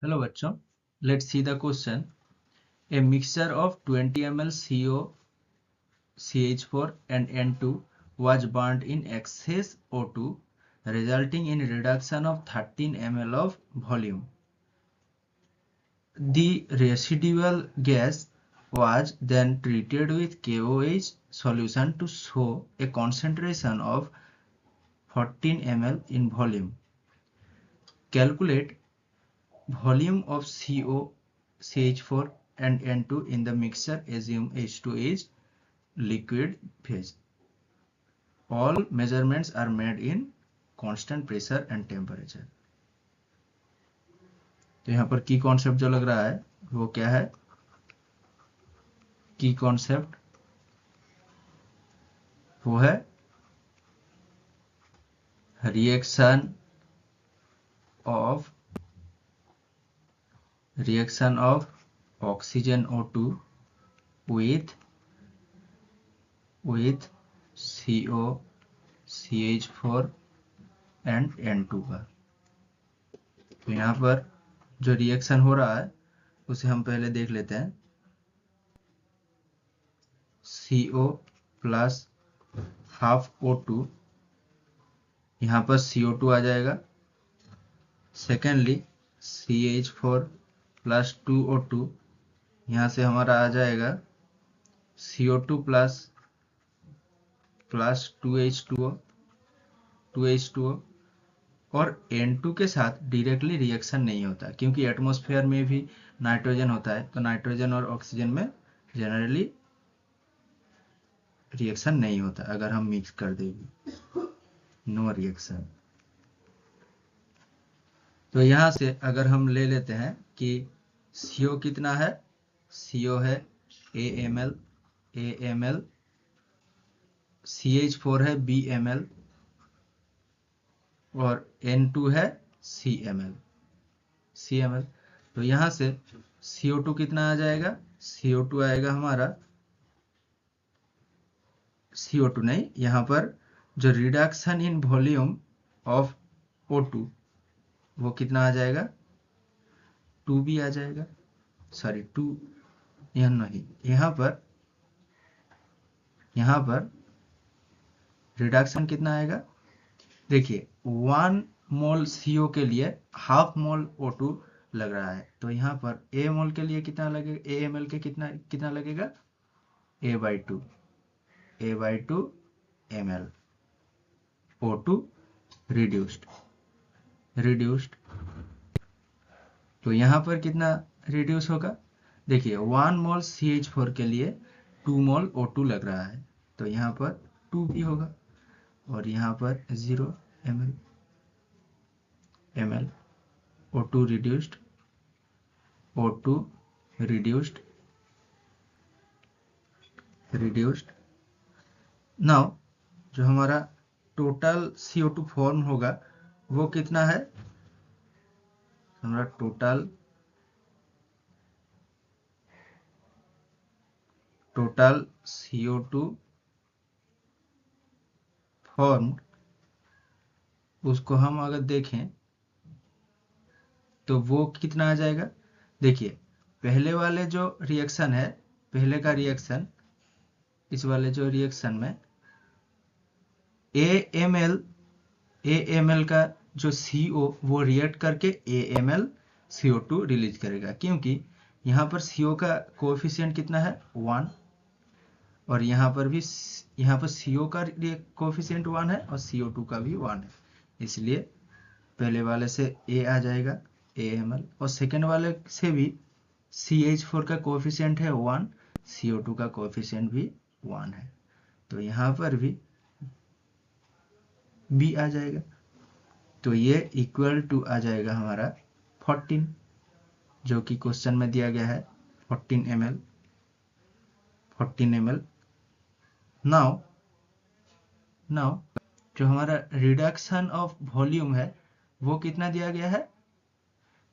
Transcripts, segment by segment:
Hello बच्चों, let's see the question. A mixture of 20 ml CO, CH4 and N2 was burnt in excess O2, resulting in reduction of 13 ml of volume. The residual gas was then treated with KOH solution to show a concentration of 14 ml in volume. Calculate volume of CO, CH4 and N2 in the mixture. Assume H2 is liquid phase. All measurements are made in constant pressure and temperature. तो यहाँ पर की concept जो लग रहा है वो क्या है? की कॉन्सेप्ट वो है reaction of oxygen O2 with CO, CH4 and N2 का। तो यहाँ पर जो रिएक्शन हो रहा है उसे हम पहले देख लेते हैं। CO प्लस हाफ O2, यहाँ पर CO2 आ जाएगा। सेकेंडली CH4 प्लस 2O2, यहाँ से हमारा आ जाएगा CO2 प्लस 2H2O, और N2 के साथ डायरेक्टली रिएक्शन नहीं होता क्योंकि एटमॉस्फेयर में भी नाइट्रोजन होता है, तो नाइट्रोजन और ऑक्सीजन में जनरली रिएक्शन नहीं होता। अगर हम मिक्स कर देंगे नो रिएक्शन। तो यहाँ से अगर हम ले लेते हैं कि CO कितना है, CO है AMl, CH4 है BMl और N2 है CMl। तो यहाँ से CO2 कितना आ जाएगा? CO2 आएगा हमारा, CO2 नहीं, यहाँ पर जो reduction in volume of O2 वो कितना आ जाएगा? 2B आ जाएगा। सॉरी 2 यह नहीं, यहाँ पर रिडक्शन कितना आएगा? देखिए 1 मोल CO के लिए हाफ मोल O2 लग रहा है, तो यहाँ पर A मोल के लिए कितना लगेगा? AMl के कितना लगेगा? A/2 ml O2 reduced. तो यहाँ पर कितना रिड्यूस होगा? देखिए 1 मोल CH4 के लिए 2 मोल O2 लग रहा है, तो यहाँ पर 2B होगा और यहाँ पर 0 ml O2 रिड्यूस्ड। नाउ जो हमारा टोटल CO2 फॉर्म होगा वो कितना है? हमारा टोटल CO2 फॉर्म, उसको हम अगर देखें तो वो कितना आ जाएगा? देखिए पहले वाले जो रिएक्शन है, पहले का रिएक्शन, इस वाले जो रिएक्शन में AMl का जो CO वो रिएक्ट करके AMl CO2 रिलीज करेगा, क्योंकि यहाँ पर CO का कोएफिशिएंट कितना है? 1, और यहाँ पर CO का कोएफिशिएंट 1 है और CO2 का भी 1 है, इसलिए पहले वाले से A आ जाएगा AMl, और सेकेंड वाले से भी CH4 का कोएफिशिएंट है 1, CO2 का कोएफिशिएंट भी 1 है, तो यहाँ पर भी B आ जाएगा। तो ये इक्वल टू आ जाएगा हमारा 14, जो कि क्वेश्चन में दिया गया है 14 ml। नाउ जो हमारा रिडक्शन ऑफ वॉल्यूम है वो कितना दिया गया है?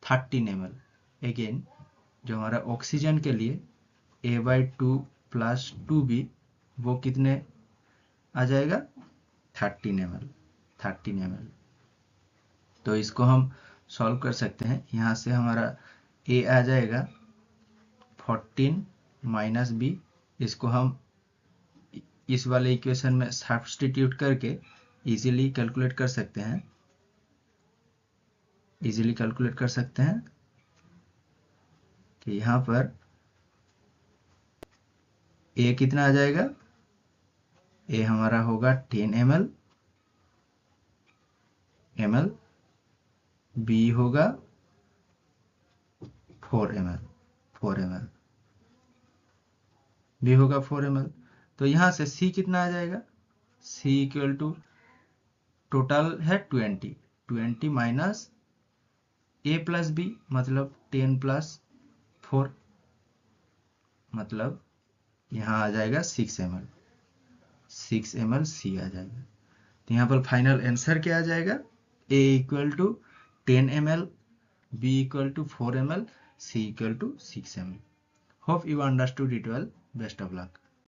13 ml। अगेन जो हमारा ऑक्सीजन के लिए A/2 प्लस 2B वो कितने आ जाएगा? 13 ml। तो इसको हम सॉल्व कर सकते हैं। यहाँ से हमारा a आ जाएगा 14 माइनस बी, इसको हम इस वाले इक्वेशन में सब्स्टिट्यूट करके इजीली कैलकुलेट कर सकते हैं, कि यहाँ पर a कितना आ जाएगा, a हमारा होगा 10 ml, b होगा 4 ml, b होगा 4 ml। तो यहाँ से c कितना आ जाएगा, c इक्वल टू टोटल है 20 माइनस a प्लस b, मतलब 10 प्लस 4, मतलब यहाँ आ जाएगा 6 ml c आ जाएगा। तो यहाँ पर फाइनल आंसर क्या आ जाएगा, a equal to 10 ml, b equal to 4 ml, c equal to 6 ml। Hope you understood it well. Best of luck.